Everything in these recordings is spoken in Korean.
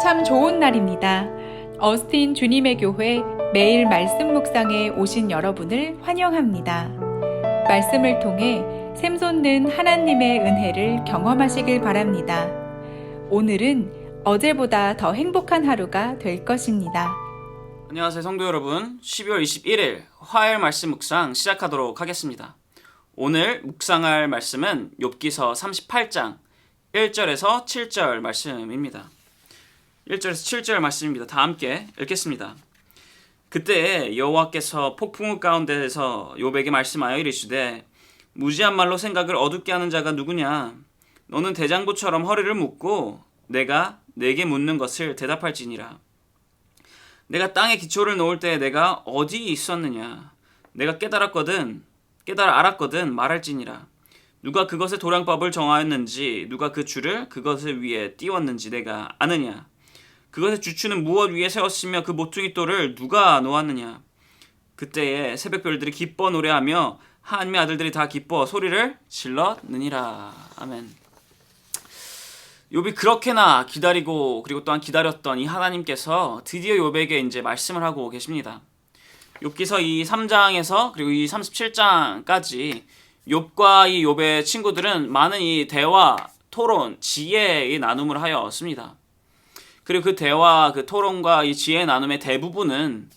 참 좋은 날입니다. 어스틴 주님의 교회 매일 말씀 묵상에 오신 여러분을 환영합니다. 말씀을 통해 샘솟는 하나님의 은혜를 경험하시길 바랍니다. 오늘은 어제보다 더 행복한 하루가 될 것입니다. 안녕하세요 성도 여러분. 12월 21일 화요일 말씀 묵상 시작하도록 하겠습니다. 오늘 묵상할 말씀은 욥기서 38장 1절에서 7절 말씀입니다. 1절에서 7절 말씀입니다. 다 함께 읽겠습니다. 그때 여호와께서 폭풍우 가운데에서 욥에게 말씀하여 이르시되 무지한 말로 생각을 어둡게 하는 자가 누구냐? 너는 대장부처럼 허리를 묶고 내가 내게 묻는 것을 대답할지니라. 내가 땅에 기초를 놓을 때 내가 어디 있었느냐? 내가 깨달아 알았거든 말할지니라. 누가 그것의 도량법을 정하였는지 누가 그 줄을 그것을 위에 띄웠는지 내가 아느냐? 그것의 주추는 무엇 위에 세웠으며 그 모퉁이 돌을 누가 놓았느냐? 그때에 새벽별들이 기뻐 노래하며 하나님의 아들들이 다 기뻐 소리를 질렀느니라. 아멘. 욥이 그렇게나 기다리고 그리고 또한 기다렸던 이 하나님께서 드디어 욥에게 이제 말씀을 하고 계십니다. 욥기서 이 3장에서 그리고 이 37장까지 욥과 이 욥의 친구들은 많은 이 대화, 토론, 지혜의 나눔을 하였습니다. 그리고 그 대화, 그 토론과 이 지혜의 나눔의 대부분은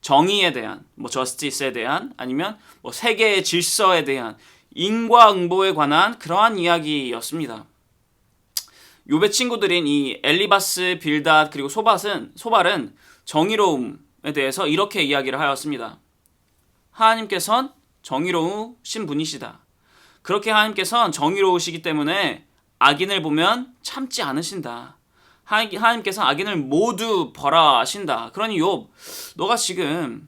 정의에 대한, 저스티스에 대한, 아니면 세계의 질서에 대한 인과응보에 관한 그러한 이야기였습니다. 욥의 친구들인 이 엘리바스, 빌닷 그리고 소발은 정의로움에 대해서 이렇게 이야기를 하였습니다. 하나님께서는 정의로우신 분이시다. 그렇게 하나님께서는 정의로우시기 때문에 악인을 보면 참지 않으신다. 하나님께서는 악인을 모두 벌하신다. 그러니 욥, 너가 지금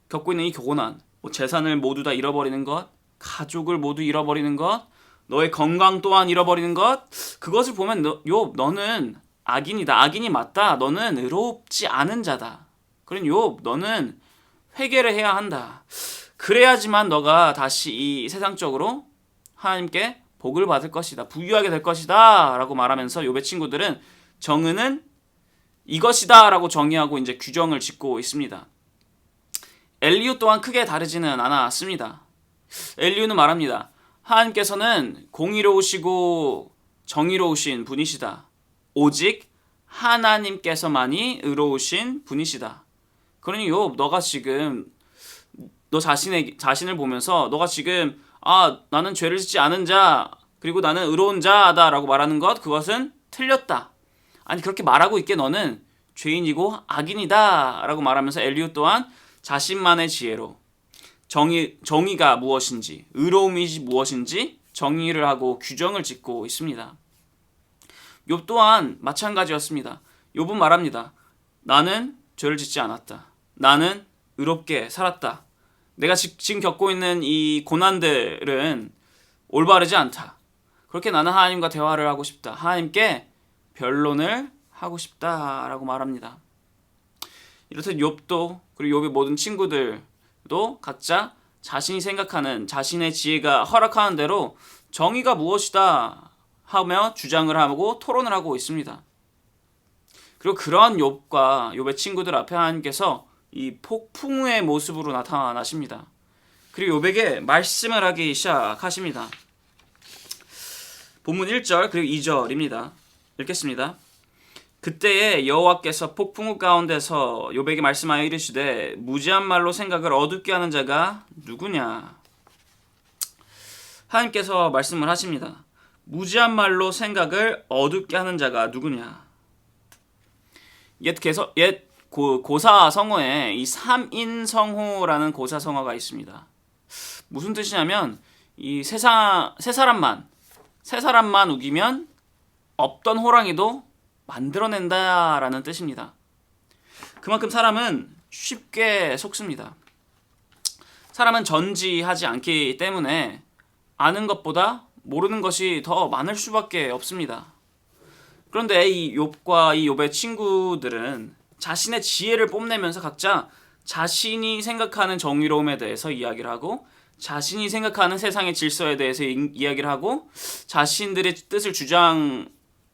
겪고 있는 이 고난, 재산을 모두 다 잃어버리는 것, 가족을 모두 잃어버리는 것, 너의 건강 또한 잃어버리는 것, 그것을 보면 욥, 너는 악인이다. 악인이 맞다. 너는 의롭지 않은 자다. 그러니 욥, 너는 회개를 해야 한다. 그래야지만 너가 다시 이 세상적으로 하나님께 복을 받을 것이다. 부유하게 될 것이다. 라고 말하면서 욥의 친구들은 정의는 이것이다. 라고 정의하고 이제 규정을 짓고 있습니다. 엘리후 또한 크게 다르지는 않았습니다. 엘리후는 말합니다. 하나님께서는 공의로우시고 정의로우신 분이시다. 오직 하나님께서만이 의로우신 분이시다. 그러니 욥, 너가 지금 너 자신을 보면서 너가 지금 나는 죄를 짓지 않은 자 그리고 나는 의로운 자다라고 말하는 것, 그것은 틀렸다. 아니 그렇게 말하고 있기에 너는 죄인이고 악인이다 라고 말하면서 엘리후 또한 자신만의 지혜로 정의가 무엇인지, 의로움이 무엇인지 정의를 하고 규정을 짓고 있습니다. 욥 또한 마찬가지였습니다. 욥은 말합니다. 나는 죄를 짓지 않았다. 나는 의롭게 살았다. 내가 지금 겪고 있는 이 고난들은 올바르지 않다. 그렇게 나는 하나님과 대화를 하고 싶다. 하나님께 변론을 하고 싶다라고 말합니다. 이렇듯 욥도 그리고 욥의 모든 친구들도 각자 자신이 생각하는 자신의 지혜가 허락하는 대로 정의가 무엇이다 하며 주장을 하고 토론을 하고 있습니다. 그리고 그러한 욥과 욥의 친구들 앞에 하나님께서 이 폭풍우의 모습으로 나타나십니다. 그리고 욥에게 말씀을 하기 시작하십니다. 본문 1절 그리고 2절입니다. 읽겠습니다. 그때에 여호와께서 폭풍우 가운데서 욥에게 말씀하여 이르시되 무지한 말로 생각을 어둡게 하는 자가 누구냐? 하나님께서 말씀을 하십니다. 무지한 말로 생각을 어둡게 하는 자가 누구냐? 옛 고사성어에 이 삼인성호라는 고사성어가 있습니다. 무슨 뜻이냐면 이 세 사람만 우기면 없던 호랑이도 만들어낸다라는 뜻입니다. 그만큼 사람은 쉽게 속습니다. 사람은 전지하지 않기 때문에 아는 것보다 모르는 것이 더 많을 수밖에 없습니다. 그런데 이 욥과 이 욥의 친구들은 자신의 지혜를 뽐내면서 각자 자신이 생각하는 정의로움에 대해서 이야기를 하고 자신이 생각하는 세상의 질서에 대해서 이야기를 하고 자신들의 뜻을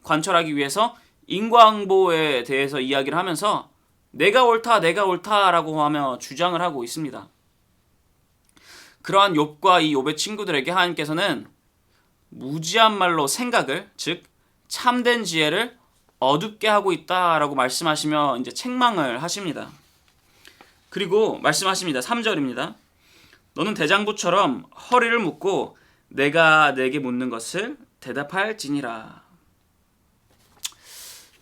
관철하기 위해서 인과응보에 대해서 이야기를 하면서 내가 옳다라고 하며 주장을 하고 있습니다. 그러한 욥과 이 욥의 친구들에게 하나님께서는 무지한 말로 생각을, 즉 참된 지혜를 어둡게 하고 있다라고 말씀하시며 이제 책망을 하십니다. 그리고 말씀하십니다. 3절입니다. 너는 대장부처럼 허리를 묶고 내가 내게 묻는 것을 대답할지니라.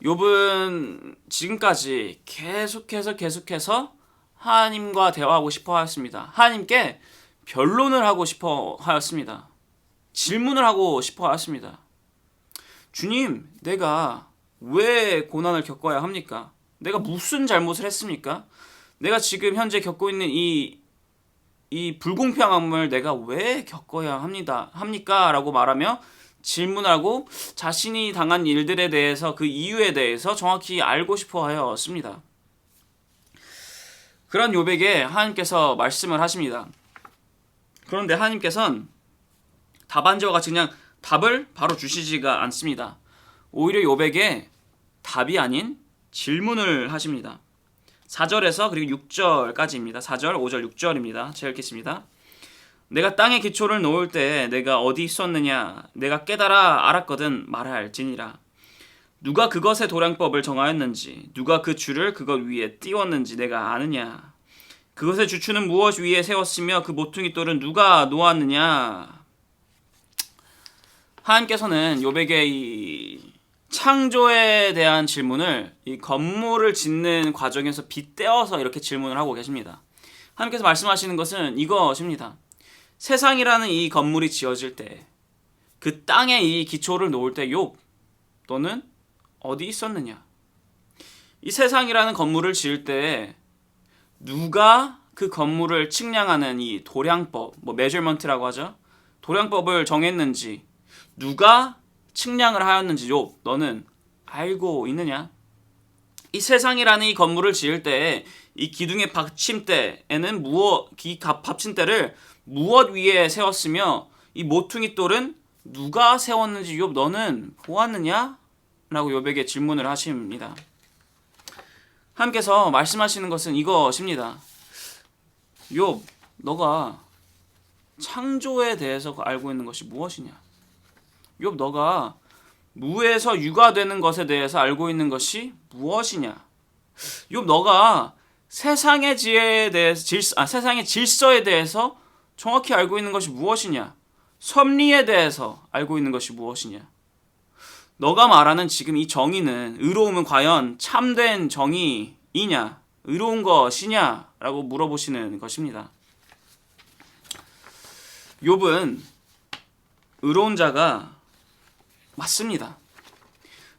욥은 지금까지 계속해서 하나님과 대화하고 싶어 하였습니다. 하나님께 변론을 하고 싶어 하였습니다. 질문을 하고 싶어 하였습니다. 주님, 내가 왜 고난을 겪어야 합니까? 내가 무슨 잘못을 했습니까? 내가 지금 현재 겪고 있는 이 불공평함을 내가 왜 겪어야 합니까? 라고 말하며 질문하고 자신이 당한 일들에 대해서 그 이유에 대해서 정확히 알고 싶어 하였습니다. 그런 욥에게 하나님께서 말씀을 하십니다. 그런데 하나님께서는 답안지와 같이 그냥 답을 바로 주시지가 않습니다. 오히려 욥에게 답이 아닌 질문을 하십니다. 4절에서 그리고 6절까지입니다. 4절, 5절, 6절입니다. 제가 읽겠습니다. 내가 땅에 기초를 놓을 때 내가 어디 있었느냐? 내가 깨달아 알았거든 말할지니라. 누가 그것의 도량법을 정하였는지, 누가 그 줄을 그것 위에 띄웠는지 내가 아느냐? 그것의 주추는 무엇 위에 세웠으며 그 모퉁이 돌은 누가 놓았느냐? 하나님께서는 욥에게 이 창조에 대한 질문을 이 건물을 짓는 과정에서 빗대어서 이렇게 질문을 하고 계십니다. 하나님께서 말씀하시는 것은 이것입니다. 세상이라는 이 건물이 지어질 때, 그 땅에 이 기초를 놓을 때 욥, 너는 어디 있었느냐? 이 세상이라는 건물을 지을 때 누가 그 건물을 측량하는 이 도량법, 메저먼트라고 하죠. 도량법을 정했는지, 누가 측량을 하였는지 욥, 너는 알고 있느냐? 이 세상이라는 이 건물을 지을 때 이 기둥의 받침대에는 받침대를 무엇 위에 세웠으며 이 모퉁이 돌은 누가 세웠는지 욥, 너는 보았느냐? 라고 욥에게 질문을 하십니다. 하나님께서 말씀하시는 것은 이것입니다. 욥, 너가 창조에 대해서 알고 있는 것이 무엇이냐? 욥, 너가 무에서 유가 되는 것에 대해서 알고 있는 것이 무엇이냐? 욥, 너가 세상의 지혜에 대해서 세상의 질서에 대해서 정확히 알고 있는 것이 무엇이냐? 섭리에 대해서 알고 있는 것이 무엇이냐? 너가 말하는 지금 이 정의는, 의로움은 과연 참된 정의이냐? 의로운 것이냐? 라고 물어보시는 것입니다. 욥은 의로운 자가 맞습니다.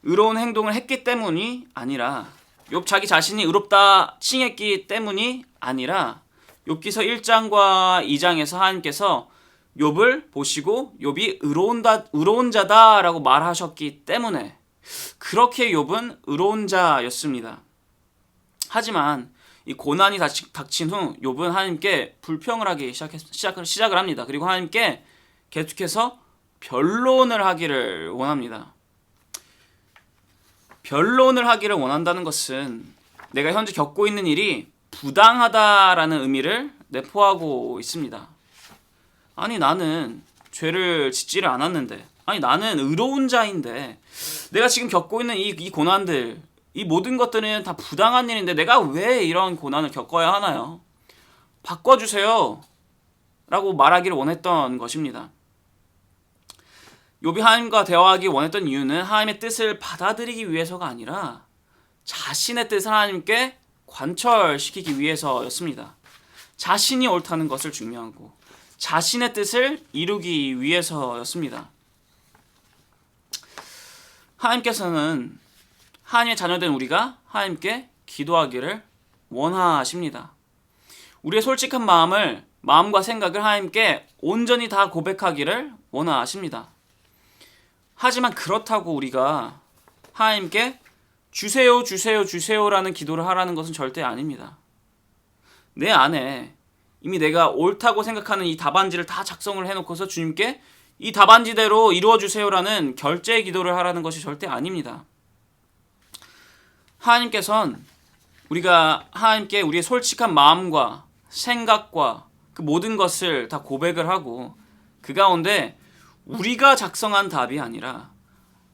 의로운 행동을 했기 때문이 아니라, 욥 자기 자신이 의롭다 칭했기 때문이 아니라, 욥기서 1장과 2장에서 하나님께서 욥을 보시고 욥이 의로운 자다라고 말하셨기 때문에 그렇게 욥은 의로운 자였습니다. 하지만 이 고난이 닥친 후 욥은 하나님께 불평을 하기 시작을 합니다. 그리고 하나님께 계속해서 변론을 하기를 원합니다. 변론을 하기를 원한다는 것은 내가 현재 겪고 있는 일이 부당하다라는 의미를 내포하고 있습니다. 아니, 나는 죄를 짓지를 않았는데, 아니, 나는 의로운 자인데, 내가 지금 겪고 있는 이 고난들, 이 모든 것들은 다 부당한 일인데 내가 왜 이런 고난을 겪어야 하나요? 바꿔주세요 라고 말하기를 원했던 것입니다. 욥이 하나님과 대화하기 원했던 이유는 하나님의 뜻을 받아들이기 위해서가 아니라 자신의 뜻을 하나님께 관철시키기 위해서였습니다. 자신이 옳다는 것을 증명하고 자신의 뜻을 이루기 위해서였습니다. 하나님께서는 하나님의 자녀된 우리가 하나님께 기도하기를 원하십니다. 우리의 솔직한 마음과 생각을 하나님께 온전히 다 고백하기를 원하십니다. 하지만 그렇다고 우리가 하나님께 주세요라는 기도를 하라는 것은 절대 아닙니다. 내 안에 이미 내가 옳다고 생각하는 이 답안지를 다 작성을 해놓고서 주님께 이 답안지대로 이루어주세요라는 결제의 기도를 하라는 것이 절대 아닙니다. 하나님께서는 우리가 하나님께 우리의 솔직한 마음과 생각과 그 모든 것을 다 고백을 하고 그 가운데 우리가 작성한 답이 아니라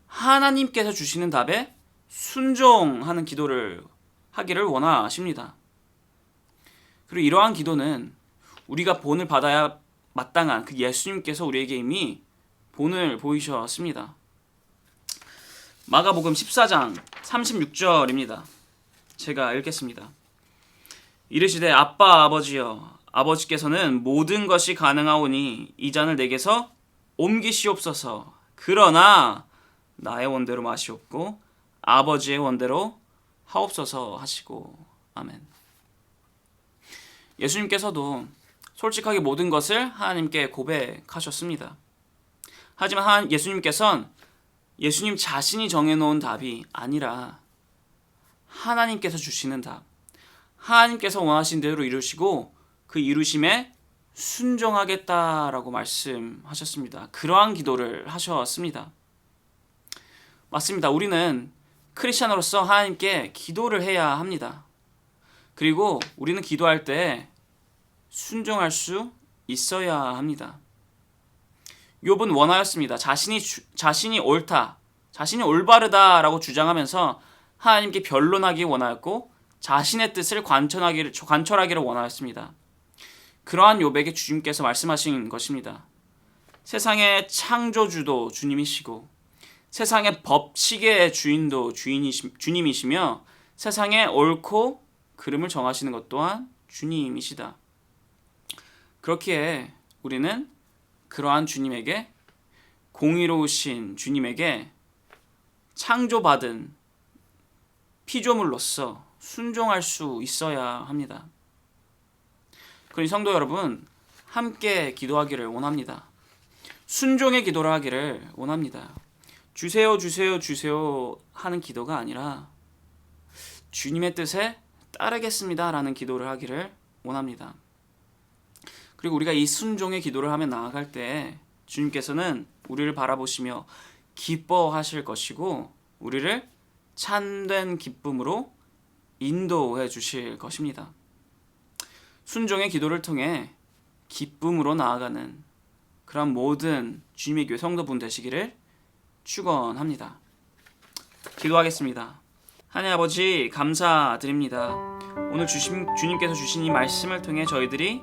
하나님께서 주시는 답에 순종하는 기도를 하기를 원하십니다. 그리고 이러한 기도는 우리가 본을 받아야 마땅한 그 예수님께서 우리에게 이미 본을 보이셨습니다. 마가복음 14장 36절입니다. 제가 읽겠습니다. 이르시되 아빠 아버지여 아버지께서는 모든 것이 가능하오니 이 잔을 내게서 옮기시옵소서. 그러나 나의 원대로 마시옵고 아버지의 원대로 하옵소서 하시고. 아멘. 예수님께서도 솔직하게 모든 것을 하나님께 고백하셨습니다. 하지만 예수님께서는 예수님 자신이 정해놓은 답이 아니라 하나님께서 주시는 답, 하나님께서 원하신 대로 이루시고 그 이루심에 순종하겠다라고 말씀하셨습니다. 그러한 기도를 하셨습니다. 맞습니다. 우리는 크리스찬으로서 하나님께 기도를 해야 합니다. 그리고 우리는 기도할 때 순종할 수 있어야 합니다. 욥은 원하였습니다. 자신이 옳다, 자신이 올바르다라고 주장하면서 하나님께 변론하기 원하였고 자신의 뜻을 관철하기를 원하였습니다. 그러한 욥에게 주님께서 말씀하신 것입니다. 세상의 창조주도 주님이시고 세상의 법칙의 주인도 주님이시며 세상의 옳고 그름을 정하시는 것 또한 주님이시다. 그렇기에 우리는 그러한 주님에게, 공의로우신 주님에게 창조받은 피조물로서 순종할 수 있어야 합니다. 그러니 성도 여러분, 함께 기도하기를 원합니다. 순종의 기도를 하기를 원합니다. 주세요 주세요 주세요 하는 기도가 아니라 주님의 뜻에 따르겠습니다 라는 기도를 하기를 원합니다. 그리고 우리가 이 순종의 기도를 하며 나아갈 때 주님께서는 우리를 바라보시며 기뻐하실 것이고 우리를 참된 기쁨으로 인도해 주실 것입니다. 순종의 기도를 통해 기쁨으로 나아가는 그런 모든 주님의 교회 성도분 되시기를 축원합니다. 기도하겠습니다. 하나님 아버지 감사드립니다. 오늘 주님께서 주신 이 말씀을 통해 저희들이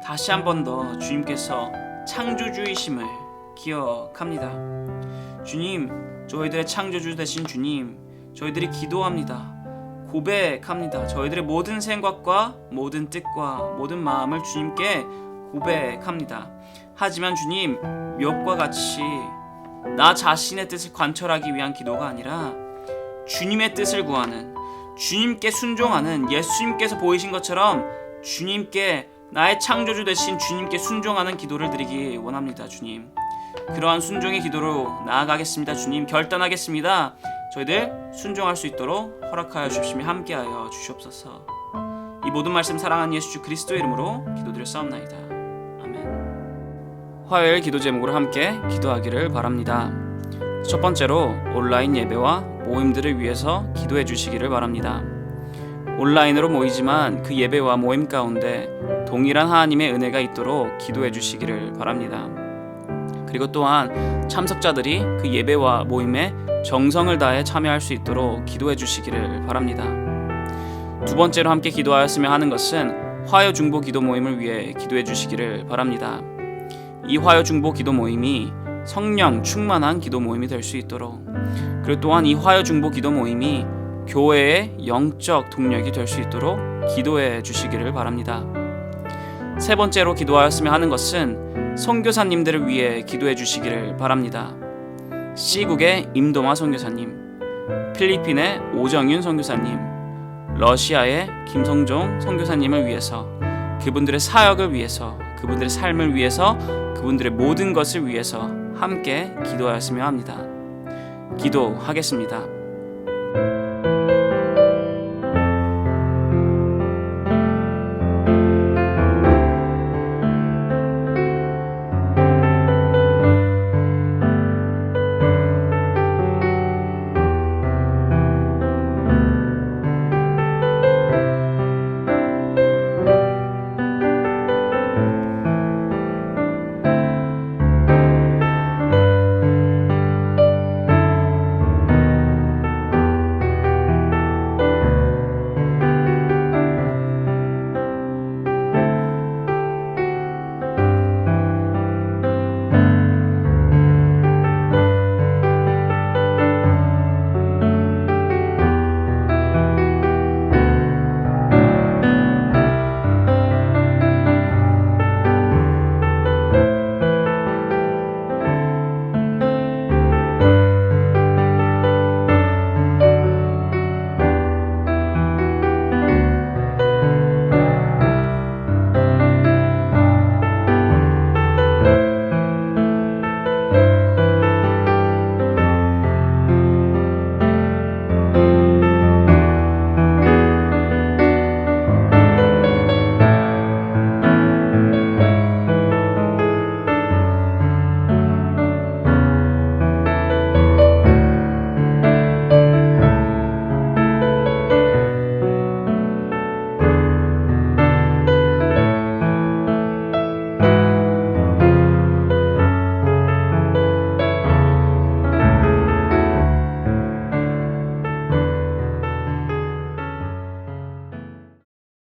다시 한 번 더 주님께서 창조주이심을 기억합니다. 주님, 저희들의 창조주 되신 주님, 저희들이 기도합니다. 고백합니다. 저희들의 모든 생각과 모든 뜻과 모든 마음을 주님께 고백합니다. 하지만 주님, 욥과 같이 나 자신의 뜻을 관철하기 위한 기도가 아니라 주님의 뜻을 구하는, 주님께 순종하는, 예수님께서 보이신 것처럼 주님께, 나의 창조주 되신 주님께 순종하는 기도를 드리기 원합니다. 주님, 그러한 순종의 기도로 나아가겠습니다. 주님, 결단하겠습니다. 저희들 순종할 수 있도록 허락하여 주시며 함께하여 주시옵소서. 이 모든 말씀 사랑하는 예수 그리스도의 이름으로 기도드렸사옵나이다. 아멘. 화요일 기도 제목으로 함께 기도하기를 바랍니다. 첫 번째로 온라인 예배와 모임들을 위해서 기도해 주시기를 바랍니다. 온라인으로 모이지만 그 예배와 모임 가운데 동일한 하나님의 은혜가 있도록 기도해 주시기를 바랍니다. 그리고 또한 참석자들이 그 예배와 모임에 정성을 다해 참여할 수 있도록 기도해 주시기를 바랍니다. 두 번째로 함께 기도하였으며 하는 것은 화요 중보 기도 모임을 위해 기도해 주시기를 바랍니다. 이 화요 중보 기도 모임이 성령 충만한 기도 모임이 될 수 있도록, 그리고 또한 이 화요 중보 기도 모임이 교회의 영적 동력이 될 수 있도록 기도해 주시기를 바랍니다. 세 번째로 기도하였으며 하는 것은 선교사님들을 위해 기도해 주시기를 바랍니다. C국의 임동화 선교사님, 필리핀의 오정윤 선교사님, 러시아의 김성종 선교사님을 위해서, 그분들의 사역을 위해서, 그분들의 삶을 위해서, 그분들의 모든 것을 위해서 함께 기도하였으며 합니다. 기도하겠습니다.